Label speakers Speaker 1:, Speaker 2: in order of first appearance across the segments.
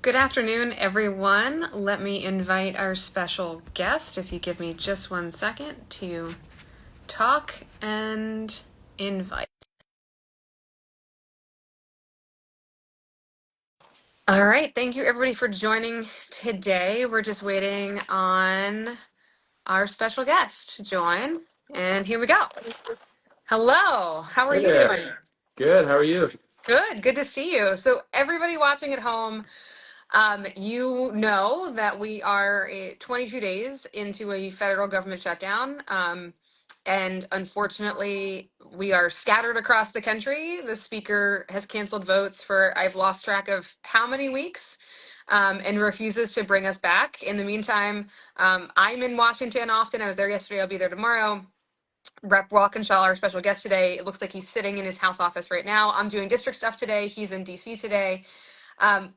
Speaker 1: Good afternoon, everyone. Let me invite our special guest, if you give me just 1 second to talk and invite. All right, thank you everybody for joining today. We're just waiting on our special guest to join, and here we go. Hello, how are
Speaker 2: Hey
Speaker 1: you
Speaker 2: there.
Speaker 1: doing?
Speaker 2: Good. How are you?
Speaker 1: Good to see you. So everybody watching at home, you know that we are 22 days into a federal government shutdown. And unfortunately, we are scattered across the country. The speaker has canceled votes for, I've lost track of how many weeks, and refuses to bring us back. In the meantime, I'm in Washington often. I was there yesterday. I'll be there tomorrow. Rep Walkinshaw, our special guest today, it looks like he's sitting in his House office right now. I'm doing district stuff today. He's in DC today. Um,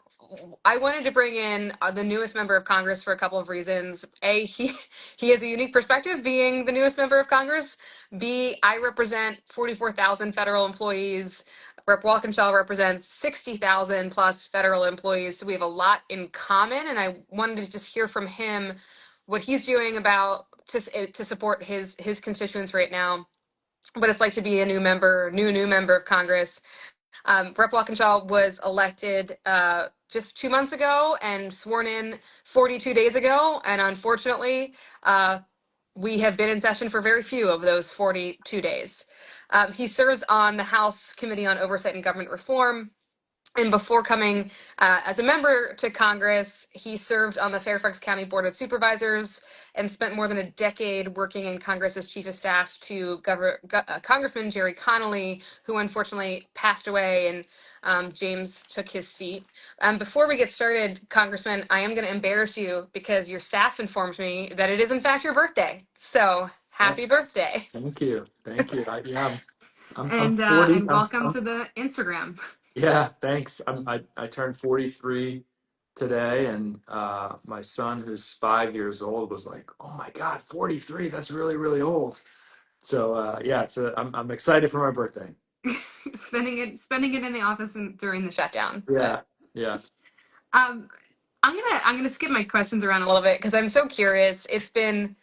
Speaker 1: I wanted to bring in the newest member of Congress for a couple of reasons. A, he has a unique perspective being the newest member of Congress. B, I represent 44,000 federal employees. Rep. Walkinshaw represents 60,000 plus federal employees. So we have a lot in common. And I wanted to just hear from him what he's doing about to support his constituents right now, what it's like to be a new member of Congress. Rep. Walkinshaw was elected just 2 months ago and sworn in 42 days ago. And unfortunately, we have been in session for very few of those 42 days. He serves on the House Committee on Oversight and Government Reform. And before coming as a member to Congress, he served on the Fairfax County Board of Supervisors and spent more than a decade working in Congress as chief of staff to Congressman Jerry Connolly, who unfortunately passed away, and James took his seat. Before we get started, Congressman, I am going to embarrass you because your staff informed me that it is in fact your birthday. So happy
Speaker 2: Yes.
Speaker 1: birthday.
Speaker 2: Thank you. Thank you. I'm
Speaker 1: And
Speaker 2: 40.
Speaker 1: welcome to the Instagram.
Speaker 2: Yeah. Thanks. I turned 43 today, and my son, who's 5 years old, was like, "Oh my God, 43! That's really, really old." So yeah, I'm excited for my birthday.
Speaker 1: spending it in the office during the shutdown.
Speaker 2: Yeah. Yeah.
Speaker 1: Um, I'm gonna skip my questions around a little bit because I'm so curious. It's been,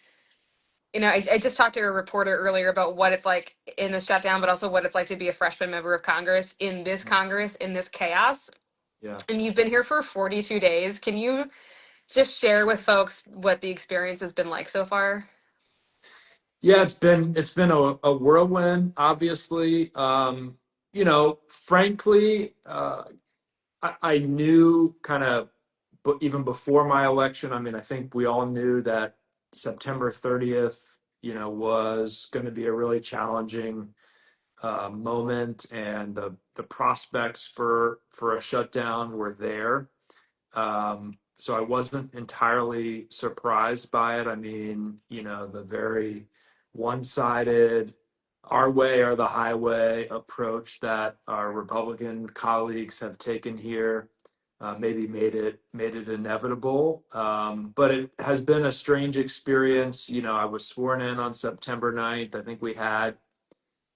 Speaker 1: I just talked to a reporter earlier about what it's like in the shutdown, but also what it's like to be a freshman member of Congress in this Congress, in this chaos.
Speaker 2: Yeah.
Speaker 1: And you've been here for 42 days. Can you just share with folks what the experience has been like so far?
Speaker 2: Yeah, it's been a whirlwind, obviously. Frankly, I knew kind of, but even before my election, I mean, I think we all knew that September 30th, was going to be a really challenging moment, and the prospects for a shutdown were there. So I wasn't entirely surprised by it. I mean, the very one-sided, our way or the highway approach that our Republican colleagues have taken here maybe made it inevitable. But it has been a strange experience. I was sworn in on September 9th. I think we had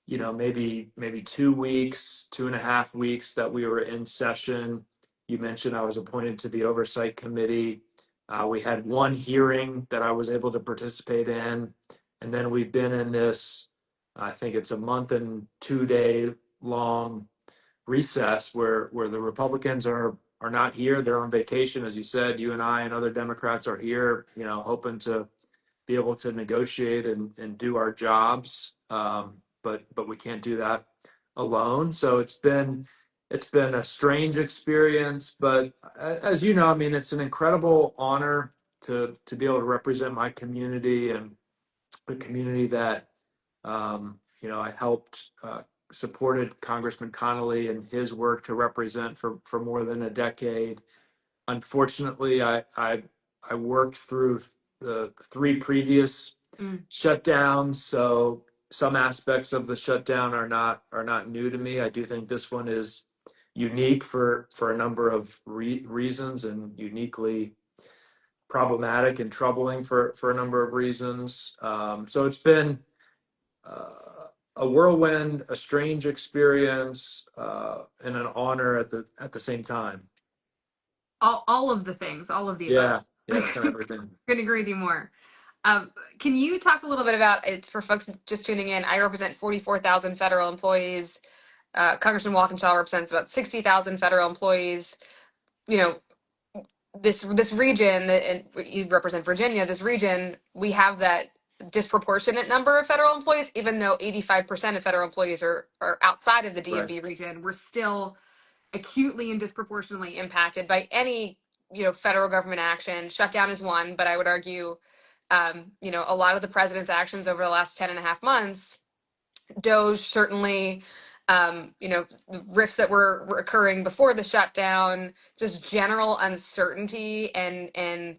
Speaker 2: maybe 2 weeks, 2.5 weeks that we were in session. You mentioned I was appointed to the Oversight Committee. We had one hearing that I was able to participate in, and then we've been in this, I think it's a month and 2 day long recess where the Republicans are not here. They're on vacation, as you said. You and I and other Democrats are here, hoping to be able to negotiate and do our jobs. But we can't do that alone. So it's been a strange experience, but as you know, I mean, it's an incredible honor to be able to represent my community, and the community that I helped supported Congressman Connolly and his work to represent for more than a decade. Unfortunately, I worked through the three previous shutdowns, so some aspects of the shutdown are not new to me. I do think this one is unique for a number of reasons, and uniquely problematic and troubling for a number of reasons. So it's been a whirlwind, a strange experience, and an honor at the same time.
Speaker 1: all of the things, all of the
Speaker 2: Yeah,
Speaker 1: above.
Speaker 2: yeah, it's kind of everything.
Speaker 1: Couldn't agree with you more. Can you talk a little bit about it for folks just tuning in? I represent 44,000 federal employees. Congressman Walkinshaw represents about 60,000 federal employees. You know, this region, and you represent Virginia, this region, we have that disproportionate number of federal employees, even though 85% of federal employees are outside of the
Speaker 2: Right.
Speaker 1: DMV region. We're still acutely and disproportionately impacted by any, federal government action. Shutdown is one, but I would argue, a lot of the president's actions over the last 10 and a half months, Doge certainly, rifts that were occurring before the shutdown, just general uncertainty and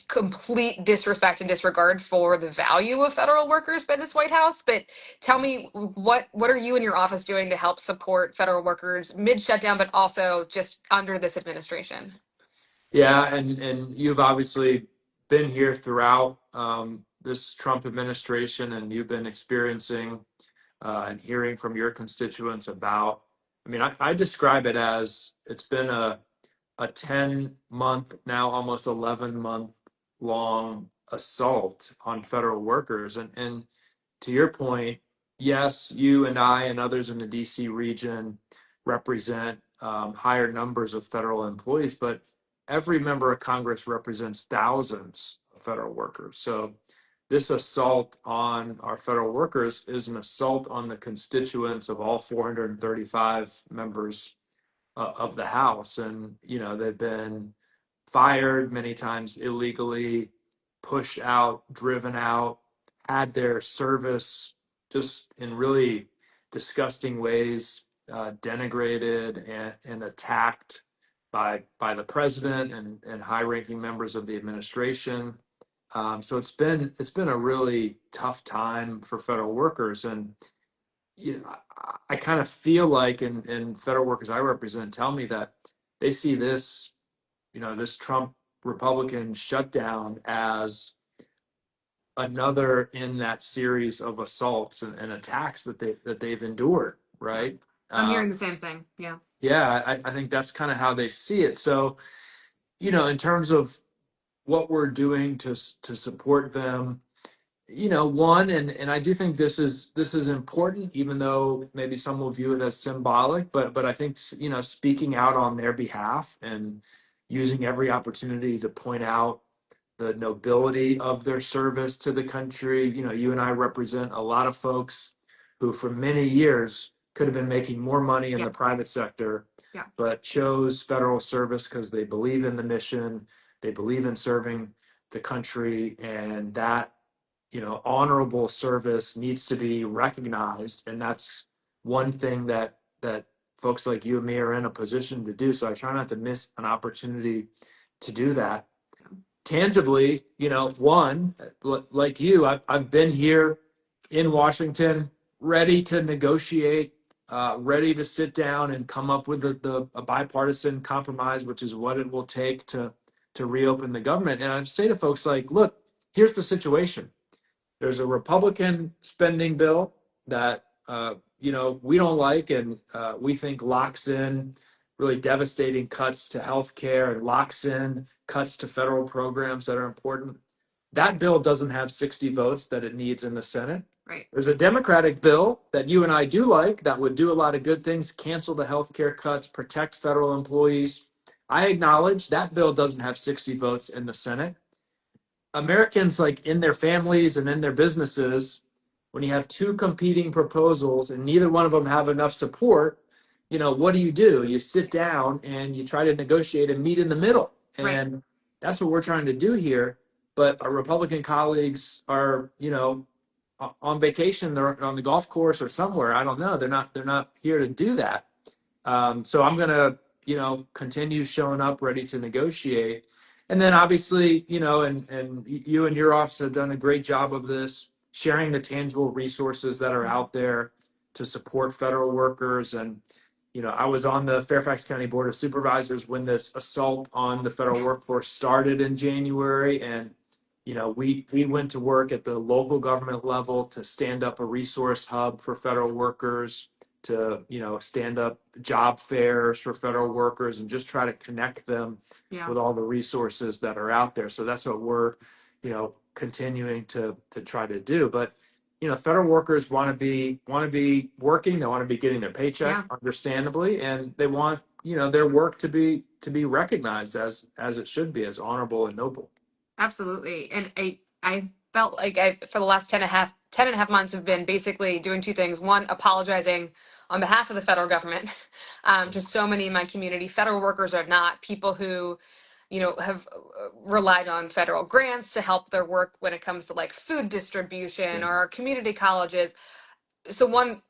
Speaker 1: complete disrespect and disregard for the value of federal workers by this White House. But tell me, what are you and your office doing to help support federal workers mid shutdown, but also just under this administration?
Speaker 2: Yeah, and you've obviously been here throughout this Trump administration, and you've been experiencing and hearing from your constituents about. I mean, I describe it as it's been a 10-month, now almost 11-month long assault on federal workers. And to your point, yes, you and I and others in the DC region represent higher numbers of federal employees, but every member of Congress represents thousands of federal workers. So this assault on our federal workers is an assault on the constituents of all 435 members of the House. And, they've been fired many times illegally, pushed out, driven out, had their service just in really disgusting ways denigrated and attacked by the president and high-ranking members of the administration. So it's been a really tough time for federal workers, and I kind of feel like, and federal workers I represent tell me that they see this, this Trump Republican shutdown as another in that series of assaults and attacks that they've endured,
Speaker 1: Yeah,
Speaker 2: right?
Speaker 1: I'm
Speaker 2: Uh,
Speaker 1: hearing the same thing. Yeah.
Speaker 2: yeah, I think that's kind of how they see it. So, in terms of what we're doing to support them, one, and I do think this is important, even though maybe some will view it as symbolic, but I think, speaking out on their behalf and using every opportunity to point out the nobility of their service to the country. You and I represent a lot of folks who for many years could have been making more money in
Speaker 1: Yeah.
Speaker 2: the private sector,
Speaker 1: Yeah.
Speaker 2: but chose federal service because they believe in the mission, they believe in serving the country, and that honorable service needs to be recognized. And that's one thing that folks like you and me are in a position to do. So I try not to miss an opportunity to do that tangibly. One, like you, I've been here in Washington, ready to negotiate, ready to sit down and come up with a bipartisan compromise, which is what it will take to reopen the government. And I say to folks like, look, here's the situation. There's a Republican spending bill that we don't like, and we think locks in really devastating cuts to health care and locks in cuts to federal programs that are important. That bill doesn't have 60 votes that it needs in the Senate.
Speaker 1: Right.
Speaker 2: There's a Democratic bill that you and I do like that would do a lot of good things, cancel the health care cuts, protect federal employees. I acknowledge that bill doesn't have 60 votes in the Senate. Americans, like in their families and in their businesses, when you have two competing proposals and neither one of them have enough support, what do? You sit down and you try to negotiate and meet in the middle. And right. That's what we're trying to do here. But our Republican colleagues are, on vacation, they're on the golf course or somewhere. I don't know. They're not here to do that. So I'm going to, continue showing up ready to negotiate. And then obviously, and you and your office have done a great job of this, sharing the tangible resources that are out there to support federal workers. And, I was on the Fairfax County Board of Supervisors when this assault on the federal workforce started in January. And, we went to work at the local government level to stand up a resource hub for federal workers. to, stand up job fairs for federal workers and just try to connect them
Speaker 1: Yeah,
Speaker 2: with all the resources that are out there. So that's what we're, continuing to try to do. But, federal workers want to be working. They want to be getting their paycheck,
Speaker 1: yeah.
Speaker 2: understandably, and they want, their work to be recognized as it should be, as honorable and noble.
Speaker 1: Absolutely. And I felt like for the last 10 and a half months have been basically doing two things. One, apologizing on behalf of the federal government. Just so many in my community, federal workers are not people who, have relied on federal grants to help their work when it comes to like food distribution
Speaker 2: Yeah.
Speaker 1: or community colleges. So one,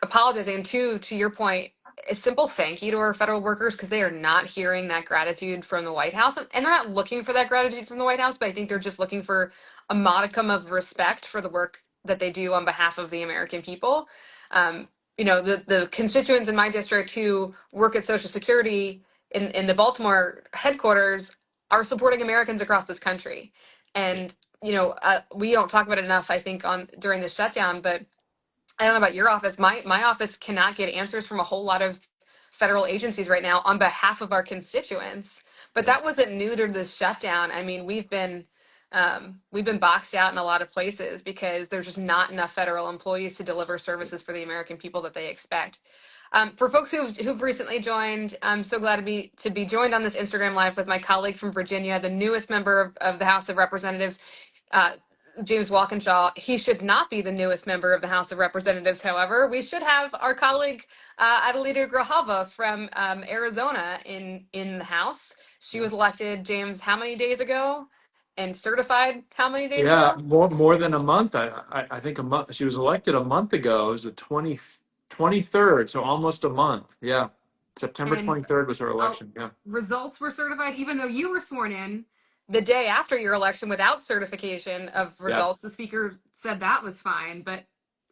Speaker 1: apologizing, and two, to your point, a simple thank you to our federal workers because they are not hearing that gratitude from the White House, and they're not looking for that gratitude from the White House, but I think they're just looking for a modicum of respect for the work that they do on behalf of the American people. The constituents in my district who work at Social Security in the Baltimore headquarters are supporting Americans across this country, and we don't talk about it enough, I think, on during the shutdown, but I don't know about your office. My office cannot get answers from a whole lot of federal agencies right now on behalf of our constituents. But
Speaker 2: Yeah.
Speaker 1: that wasn't new to the shutdown. I mean, we've been boxed out in a lot of places because there's just not enough federal employees to deliver services for the American people that they expect. For folks who've recently joined, I'm so glad to be joined on this Instagram Live with my colleague from Virginia, the newest member of the House of Representatives, uh, James Walkinshaw. He should not be the newest member of the House of Representatives, however. We should have our colleague Adelita Grajava from Arizona in the House. She
Speaker 2: Yeah.
Speaker 1: was elected, James, how many days ago? And certified how many days
Speaker 2: Yeah,
Speaker 1: ago?
Speaker 2: more than a month. I think a month. She was elected a month ago. It was the 23rd, so almost a month. Yeah. September
Speaker 1: And
Speaker 2: 23rd was her
Speaker 1: oh,
Speaker 2: election. Yeah.
Speaker 1: results were certified, even though you were sworn in the day after your election without certification of
Speaker 2: Yeah.
Speaker 1: results. The speaker said that was fine, but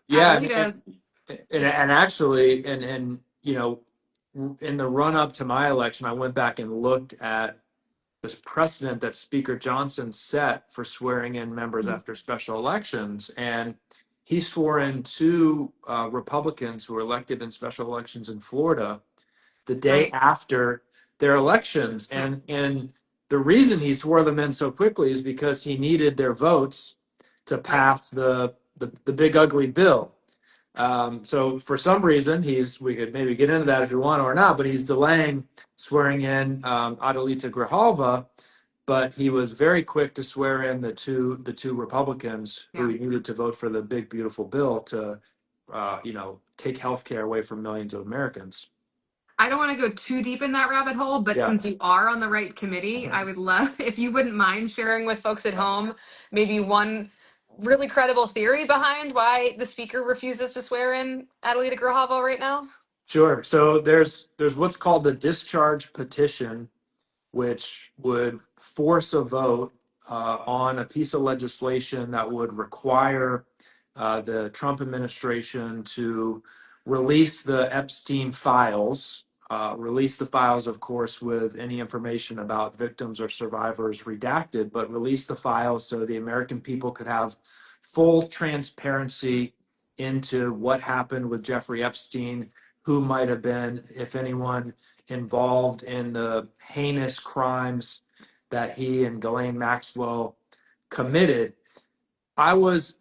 Speaker 2: Yeah, and
Speaker 1: Adelita,
Speaker 2: and, and actually, in the run up to my election, I went back and looked at this precedent that Speaker Johnson set for swearing in members after special elections, and he swore in two Republicans who were elected in special elections in Florida the day
Speaker 1: right?
Speaker 2: after their elections.
Speaker 1: Yeah,
Speaker 2: And the reason he swore them in so quickly is because he needed their votes to
Speaker 1: right.
Speaker 2: pass the big ugly bill. So for some reason, we could maybe get into that if you want or not, but he's delaying swearing in Adelita Grijalva, but he was very quick to swear in the two Republicans who
Speaker 1: Yeah.
Speaker 2: he needed to vote for the big beautiful bill to take health care away from millions of Americans.
Speaker 1: I don't want to go too deep in that rabbit hole, but
Speaker 2: Yeah.
Speaker 1: since you are on the right committee, I would love if you wouldn't mind sharing with folks at home maybe one really credible theory behind why the speaker refuses to swear in Adelita Grajava right now.
Speaker 2: Sure. So there's what's called the discharge petition, which would force a vote on a piece of legislation that would require the Trump administration to release the Epstein files, release the files, of course, with any information about victims or survivors redacted, but release the files so the American people could have full transparency into what happened with Jeffrey Epstein, who might have been, if anyone, involved in the heinous crimes that he and Ghislaine Maxwell committed. I was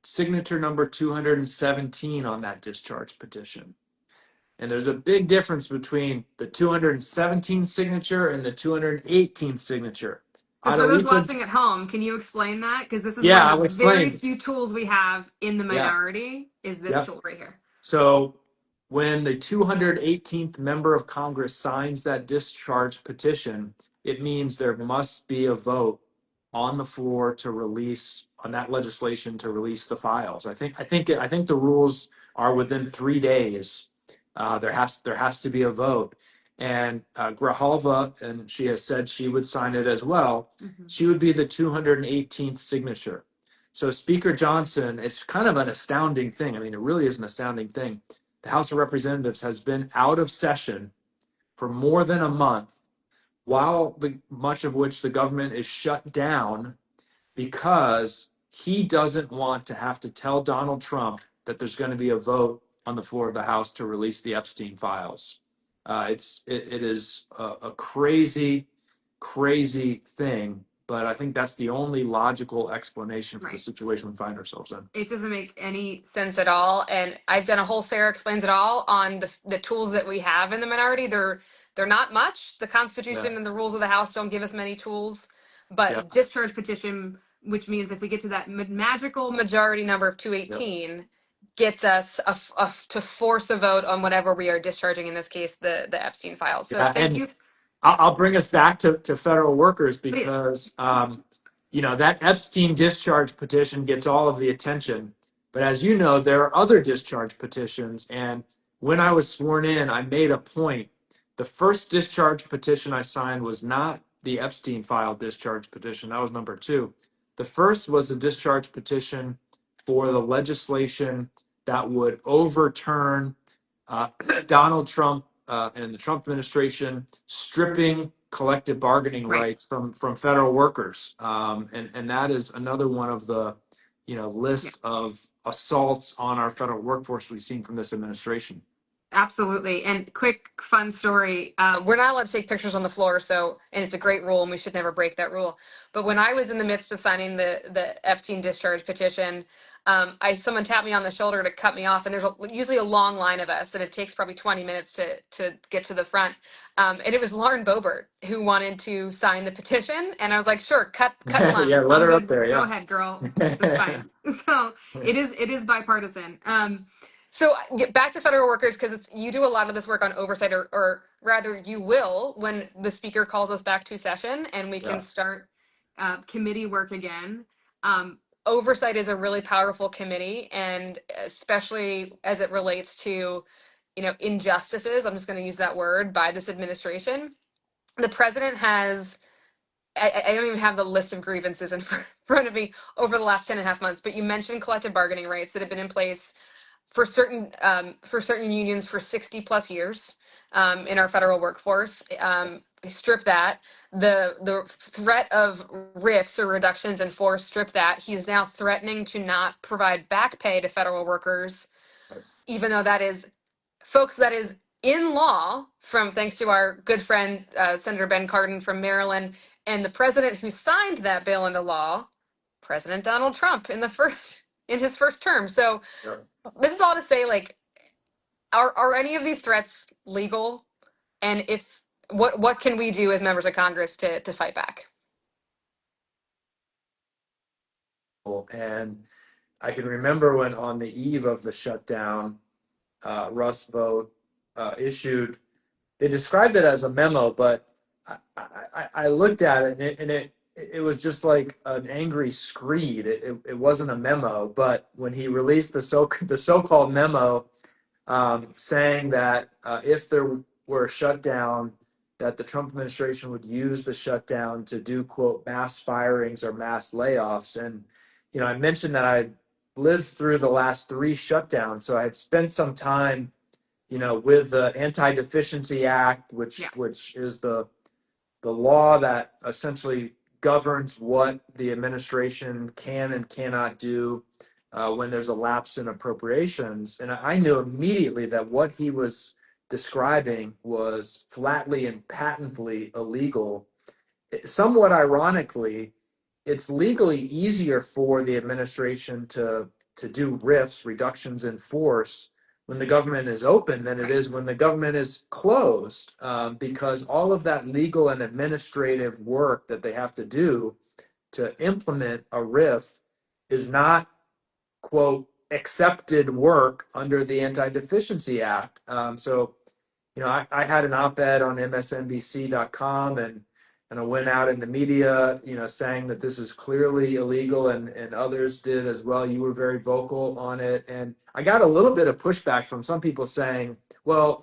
Speaker 2: signature number 217 on that discharge petition. And there's a big difference between the 217 signature and the 218 signature.
Speaker 1: So for those
Speaker 2: Adelita,
Speaker 1: watching at home, can you explain that? Because this is one
Speaker 2: yeah,
Speaker 1: of the
Speaker 2: I'll
Speaker 1: very
Speaker 2: explain.
Speaker 1: few tools we have in the
Speaker 2: Yeah,
Speaker 1: minority is this
Speaker 2: yeah.
Speaker 1: tool right here.
Speaker 2: So when the 218th member of Congress signs that discharge petition, it means there must be a vote on the floor to release on that legislation to release the files. I think the rules are within 3 days. There has to be a vote, and Grijalva, and she has said she would sign it as well.
Speaker 1: Mhm.
Speaker 2: She would be the 218th signature. So Speaker Johnson, it's kind of an astounding thing. I mean, it really is an astounding thing. The House of Representatives has been out of session for more than a month, while much of which the government is shut down because he doesn't want to have to tell Donald Trump that there's going to be a vote on the floor of the House to release the Epstein files. It is a crazy, crazy thing, but I think that's the only logical explanation for the
Speaker 1: Right.
Speaker 2: situation we find ourselves in.
Speaker 1: It doesn't make any sense at all. And I've done a whole Sarah Explains It All on the tools that we have in the minority. They're not much. The
Speaker 2: Yeah,
Speaker 1: Constitution and the rules of the House don't give us many tools.
Speaker 2: yeah,
Speaker 1: But discharge petition, which means if we get to that magical majority number of
Speaker 2: yeah.
Speaker 1: 218, gets us to force a vote on whatever we are discharging, in this case, the Epstein files. So
Speaker 2: Yeah,
Speaker 1: thank
Speaker 2: and
Speaker 1: you.
Speaker 2: I'll bring us back to federal workers
Speaker 1: Please.
Speaker 2: because that Epstein discharge petition gets all of the attention. But as you know, there are other discharge petitions. And when I was sworn in, I made a point. The first discharge petition I signed was not the Epstein file discharge petition. That was number two. The first was a discharge petition for the legislation that would overturn uh, Donald Trump and the Trump administration stripping collective bargaining
Speaker 1: Right.
Speaker 2: rights from federal workers, and that is another one of the
Speaker 1: Yeah.
Speaker 2: list of assaults on our federal workforce we've seen from this administration.
Speaker 1: Absolutely. And quick fun story. We're not allowed to take pictures on the floor, and it's a great rule, and we should never break that rule. But when I was in the midst of signing the Epstein discharge petition, someone tapped me on the shoulder to cut me off, and there's usually a long line of us, and it takes probably 20 minutes to get to the front. And it was Lauren Boebert who wanted to sign the petition, and I was like, sure, cut in line.
Speaker 2: Yeah, let
Speaker 1: I'm
Speaker 2: her up
Speaker 1: good.
Speaker 2: there.
Speaker 1: Go
Speaker 2: Yeah.
Speaker 1: ahead, girl. That's fine. So it is bipartisan. So get back to federal workers, because you do a lot of this work on oversight, or rather you will, when the speaker calls us back to session and we can
Speaker 2: Yeah.
Speaker 1: start committee work again. Oversight is a really powerful committee, and especially as it relates to injustices, I'm just going to use that word, by this administration. The president has, I don't even have the list of grievances in front of me over the last 10 and a half months, but you mentioned collective bargaining rights that have been in place for certain unions for 60 plus years in our federal workforce. Strip that. The threat of RIFs, or reductions in force, strip that. He's now threatening to not provide back pay to federal workers, even though that is, folks, that is in law, from thanks to our good friend Senator Ben Cardin from Maryland, and the president who signed that bill into law, President Donald Trump, in his first term. So
Speaker 2: Yeah.
Speaker 1: this is all to say, like, are any of these threats legal? And if what can we do as members of Congress to fight back?
Speaker 2: And I can remember when on the eve of the shutdown, Russ Vogt issued. They described it as a memo, but I looked at it, and it was just like an angry screed. It wasn't a memo, but when he released the so-called memo, saying that if there were a shutdown, that the Trump administration would use the shutdown to do, quote, mass firings or mass layoffs. And I mentioned that I lived through the last three shutdowns, so I had spent some time with the Anti-Deficiency Act, which
Speaker 1: Yeah.
Speaker 2: which is the law that essentially governs what the administration can and cannot do when there's a lapse in appropriations. And I knew immediately that what he was describing was flatly and patently illegal. Somewhat ironically, it's legally easier for the administration to do RIFs, reductions in force, when the government is open than it
Speaker 1: Right.
Speaker 2: is when the government is closed, because all of that legal and administrative work that they have to do to implement a RIF is not, quote, accepted work under the Anti-Deficiency Act. So I had an op-ed on MSNBC.com, and I went out in the media, saying that this is clearly illegal, and others did as well. You were very vocal on it. And I got a little bit of pushback from some people saying, well,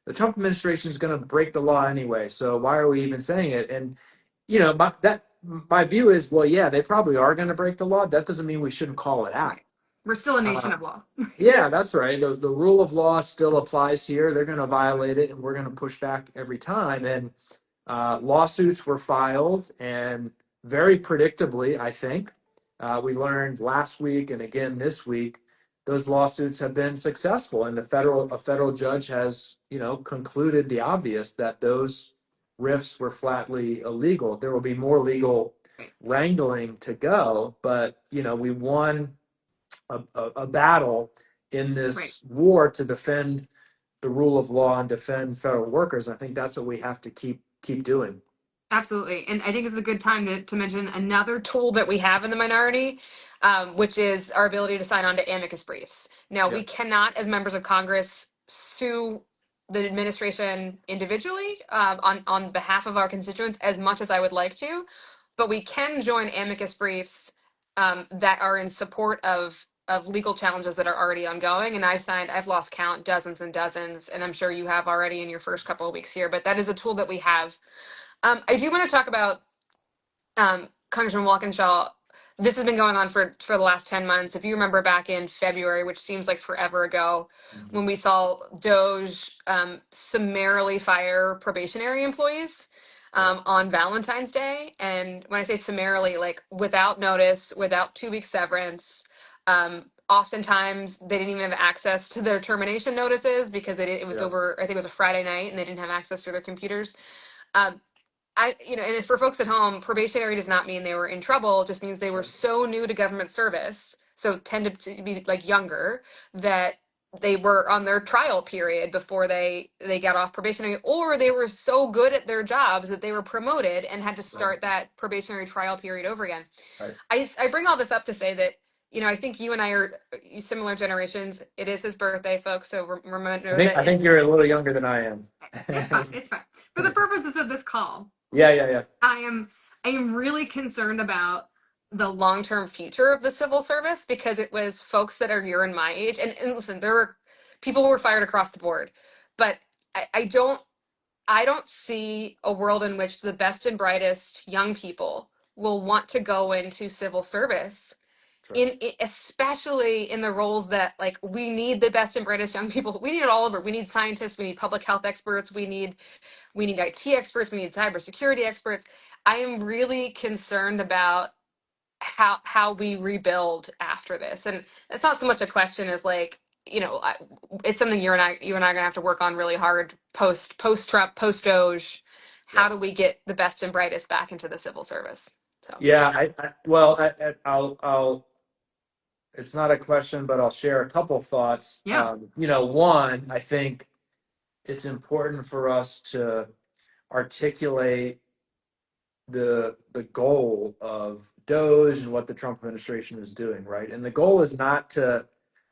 Speaker 2: the Trump administration is going to break the law anyway, so why are we even saying it? And, my view is, well, yeah, they probably are going to break the law. That doesn't mean we shouldn't call it out.
Speaker 1: Right. We're still a nation
Speaker 2: Uh,
Speaker 1: of law.
Speaker 2: yeah, that's right. The rule of law still applies here. They're going to violate it, and we're going to push back every time. And lawsuits were filed, and very predictably, I think, we learned last week and again this week those lawsuits have been successful, and a federal judge has, concluded the obvious, that those RIFs were flatly illegal. There will be more legal wrangling to go, but we won a battle in this war to defend the rule of law and defend federal workers. I think that's what we have to keep doing.
Speaker 1: Absolutely. And I think it's a good time to mention another tool that we have in the minority, which is our ability to sign on to amicus briefs. Now, we cannot, as members of Congress, sue the administration individually on behalf of our constituents as much as I would like to, but we can join amicus briefs that are in support of legal challenges that are already ongoing. And I've lost count, dozens and dozens, and I'm sure you have already in your first couple of weeks here, but that is a tool that we have. I do want to talk about Congressman Walkinshaw. This has been going on for the last 10 months. If you remember back in February, which seems like forever ago, when we saw DOJ summarily fire probationary employees on Valentine's Day. And when I say summarily, like without notice, without 2 week severance, oftentimes they didn't even have access to their termination notices because it was over, I think it was a Friday night, and they didn't have access to their computers. And for folks at home, probationary does not mean they were in trouble. It just means they were so new to government service, so tended to be like younger, that they were on their trial period before they got off probationary, or they were so good at their jobs that they were promoted and had to start that probationary trial period over again. Right. I bring all this up to say that, I think you and I are similar generations. It is his birthday, folks, so remember
Speaker 2: I think you're a little younger than I am.
Speaker 1: It's fine. It's fine. For the purposes of this call.
Speaker 2: Yeah.
Speaker 1: I am really concerned about the long-term future of the civil service, because it was folks that are your and my age. And listen, people who were fired across the board, but I don't see a world in which the best and brightest young people will want to go into civil service. Sure. Especially in the roles that, like, we need the best and brightest young people. We need it all over. We need scientists. We need public health experts. We need IT experts. We need cybersecurity experts. I am really concerned about how we rebuild after this. And it's not so much a question as like, it's something you and I are gonna have to work on really hard post Trump, post DOJ. How do we get the best and brightest back into the civil service? So
Speaker 2: yeah, I'll it's not a question, but I'll share a couple thoughts.
Speaker 1: Yeah.
Speaker 2: One, I think it's important for us to articulate the goal of DOJ and what the Trump administration is doing, right? And the goal is not to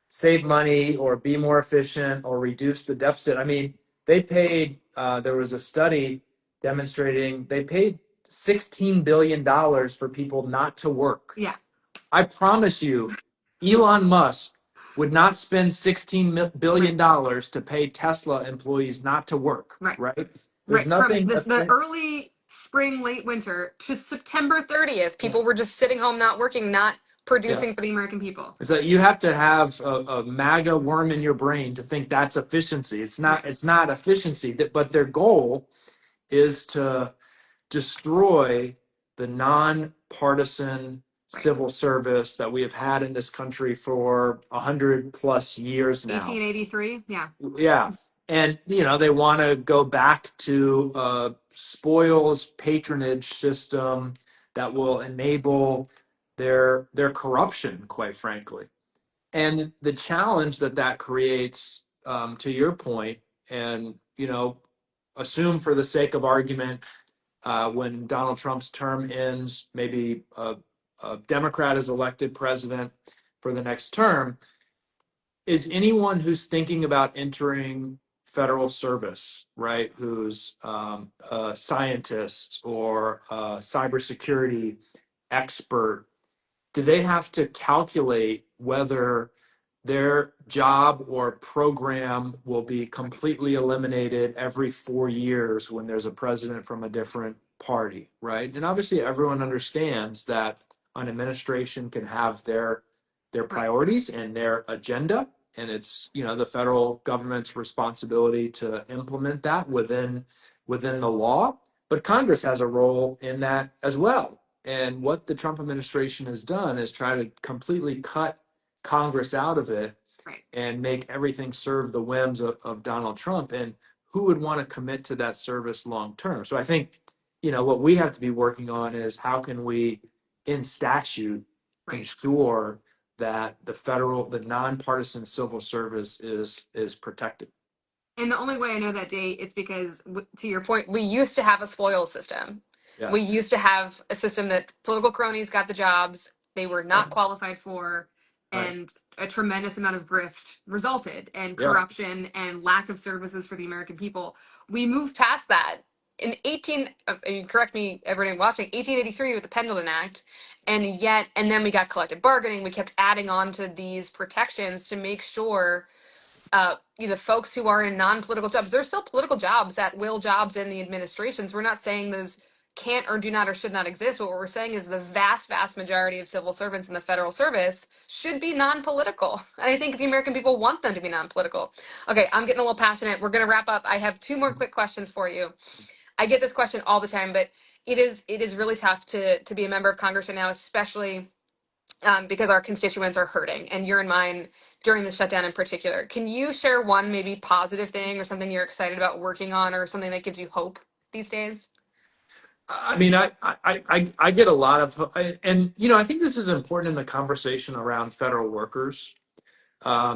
Speaker 2: save money or be more efficient or reduce the deficit. I mean, they paid, there was a study demonstrating they paid $16 billion for people not to work.
Speaker 1: Yeah.
Speaker 2: I promise you, Elon Musk would not spend $16 billion to pay Tesla employees not to work. Right? There's nothing.
Speaker 1: From the early spring, late winter to September 30th, people were just sitting home, not working, not producing for the American people.
Speaker 2: So you have to have a MAGA worm in your brain to think that's efficiency. It's not. It's not efficiency. But their goal is to destroy the nonpartisan civil service that we have had in this country for 100+ years now.
Speaker 1: 1883, yeah.
Speaker 2: Yeah. And, they want to go back to a spoils patronage system that will enable their corruption, quite frankly. And the challenge that creates, to your point, and, assume for the sake of argument, when Donald Trump's term ends, maybe a Democrat is elected president for the next term, is anyone who's thinking about entering federal service, right, who's a scientist or a cybersecurity expert, do they have to calculate whether their job or program will be completely eliminated every 4 years when there's a president from a different party, right? And obviously everyone understands that an administration can have their priorities and their agenda, and it's the federal government's responsibility to implement that within the law. But Congress has a role in that as well. And what the Trump administration has done is try to completely cut Congress out of it
Speaker 1: Right.
Speaker 2: and make everything serve the whims of Donald Trump. And who would want to commit to that service long term? So I think, what we have to be working on is how can we, in statute,
Speaker 1: Right.
Speaker 2: ensure that the nonpartisan civil service is protected.
Speaker 1: And the only way I know that date, it's because, to your point, we used to have a spoils system.
Speaker 2: Yeah.
Speaker 1: We used to have a system that political cronies got the jobs they were not
Speaker 2: Right.
Speaker 1: qualified for,
Speaker 2: Right.
Speaker 1: and a tremendous amount of grift resulted, and
Speaker 2: Yeah.
Speaker 1: corruption and lack of services for the American people. We moved past that in correct me, everyone watching, 1883 with the Pendleton Act, and then we got collective bargaining. We kept adding on to these protections to make sure the folks who are in non-political jobs, there's still political jobs, at will jobs in the administrations. We're not saying those can't or do not or should not exist, but what we're saying is the vast, vast majority of civil servants in the federal service should be non-political. And I think the American people want them to be non-political. Okay, I'm getting a little passionate. We're going to wrap up. I have two more quick questions for you. I get this question all the time, but it is really tough to be a member of Congress right now, especially because our constituents are hurting, and you're in mine during the shutdown in particular. Can you share one maybe positive thing or something you're excited about working on, or something that gives you hope these days?
Speaker 2: I mean, I get a lot of, and I think this is important in the conversation around federal workers,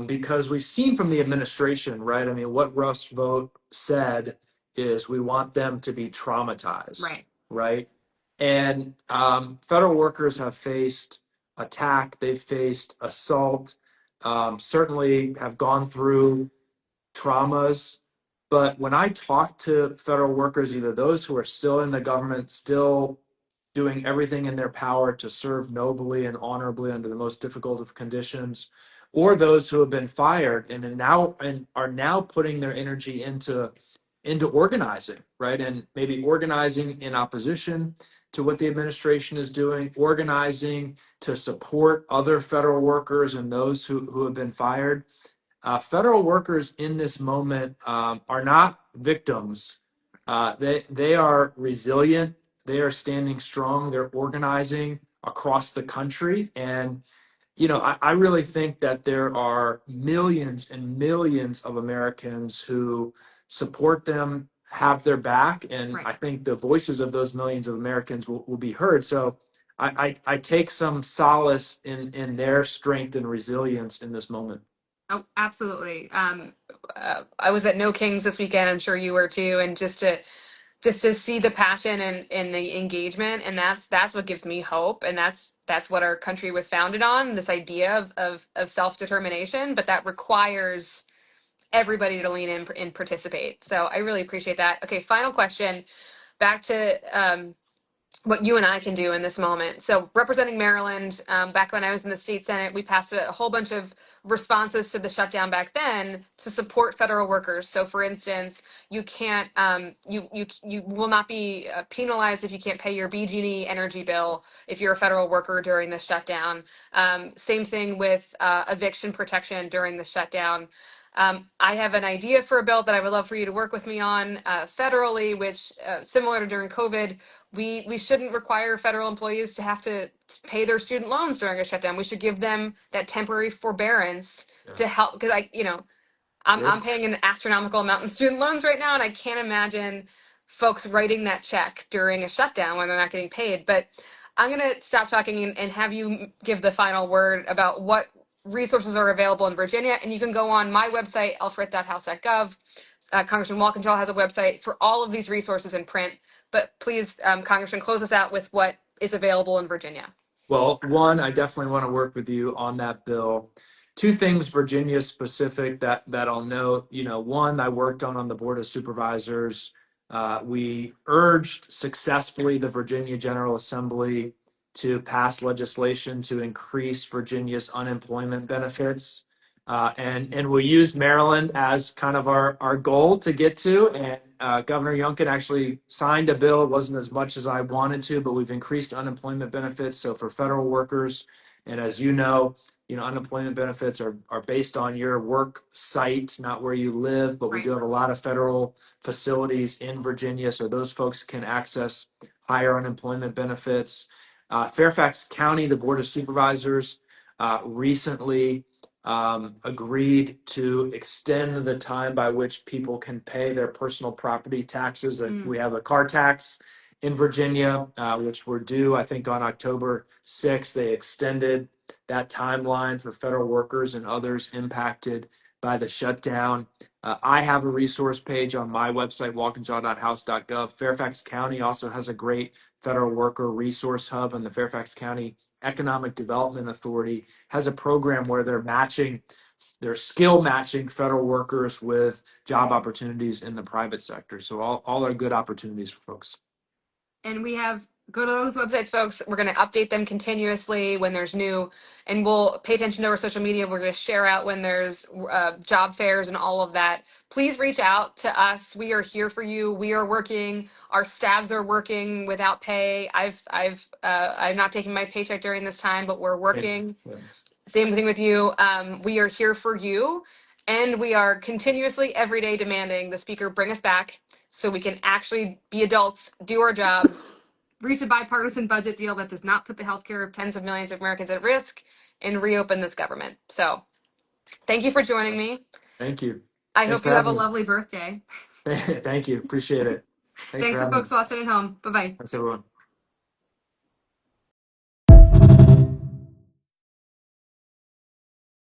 Speaker 2: because we've seen from the administration, right? I mean, what Russ Vogt said is we want them to be traumatized, right? And federal workers have faced attack, they've faced assault, certainly have gone through traumas. But when I talk to federal workers, either those who are still in the government, still doing everything in their power to serve nobly and honorably under the most difficult of conditions, or those who have been fired and are now putting their energy into organizing, right? And maybe organizing in opposition to what the administration is doing, organizing to support other federal workers and those who have been fired. Federal workers in this moment are not victims. They are resilient. They are standing strong. They're organizing across the country. And, I really think that there are millions and millions of Americans who support them, have their back. And I think the voices of those millions of Americans will be heard. So I take some solace in their strength and resilience in this moment.
Speaker 1: Oh, absolutely. I was at No Kings this weekend. I'm sure you were too. And just to see the passion and the engagement, and that's what gives me hope. And that's what our country was founded on, this idea of self-determination, but that requires everybody to lean in and participate. So I really appreciate that. Okay, final question. Back to what you and I can do in this moment. So representing Maryland, back when I was in the state Senate, we passed a whole bunch of responses to the shutdown back then to support federal workers. So for instance, you can't, you will not be penalized if you can't pay your BG&E energy bill if you're a federal worker during the shutdown. Same thing with eviction protection during the shutdown. I have an idea for a bill that I would love for you to work with me on federally, which similar to during COVID, we shouldn't require federal employees to have to pay their student loans during a shutdown. We should give them that temporary forbearance to help, because I'm paying an astronomical amount in student loans right now, and I can't imagine folks writing that check during a shutdown when they're not getting paid. But I'm going to stop talking and have you give the final word about what resources are available in Virginia. And you can go on my website, elfrith.house.gov. Congressman Walkinshaw has a website for all of these resources in print. But please, Congressman, close us out with what is available in Virginia.
Speaker 2: Well, one, I definitely want to work with you on that bill. Two things Virginia specific that I'll note. One, I worked on the Board of Supervisors. We urged successfully the Virginia General Assembly to pass legislation to increase Virginia's unemployment benefits. And we used Maryland as kind of our goal to get to. And Governor Youngkin actually signed a bill. It wasn't as much as I wanted to, but we've increased unemployment benefits. So for federal workers, and as you know, unemployment benefits are based on your work site, not where you live, but we do have a lot of federal facilities in Virginia, so those folks can access higher unemployment benefits. Fairfax County, the Board of Supervisors, recently agreed to extend the time by which people can pay their personal property taxes. We have a car tax in Virginia, which were due, I think, on October 6th. They extended that timeline for federal workers and others impacted by the shutdown. I have a resource page on my website, walkinshaw.house.gov. Fairfax County also has a great federal worker resource hub, and the Fairfax County Economic Development Authority has a program where they're skill matching federal workers with job opportunities in the private sector. So all are good opportunities for folks.
Speaker 1: And go to those websites, folks. We're going to update them continuously when there's new, and we'll pay attention to our social media. We're going to share out when there's job fairs and all of that. Please reach out to us. We are here for you. We are working. Our staffs are working without pay. I'm not taking my paycheck during this time, but we're working.
Speaker 2: Yeah.
Speaker 1: Same thing with you. We are here for you, and we are continuously every day demanding the speaker bring us back so we can actually be adults, do our job, reach a bipartisan budget deal that does not put the healthcare of tens of millions of Americans at risk, and reopen this government. So thank you for joining me.
Speaker 2: Thank you.
Speaker 1: I hope you have a lovely birthday.
Speaker 2: Thank you. Appreciate it.
Speaker 1: Thanks to folks watching at home. Bye-bye.
Speaker 2: Thanks, everyone.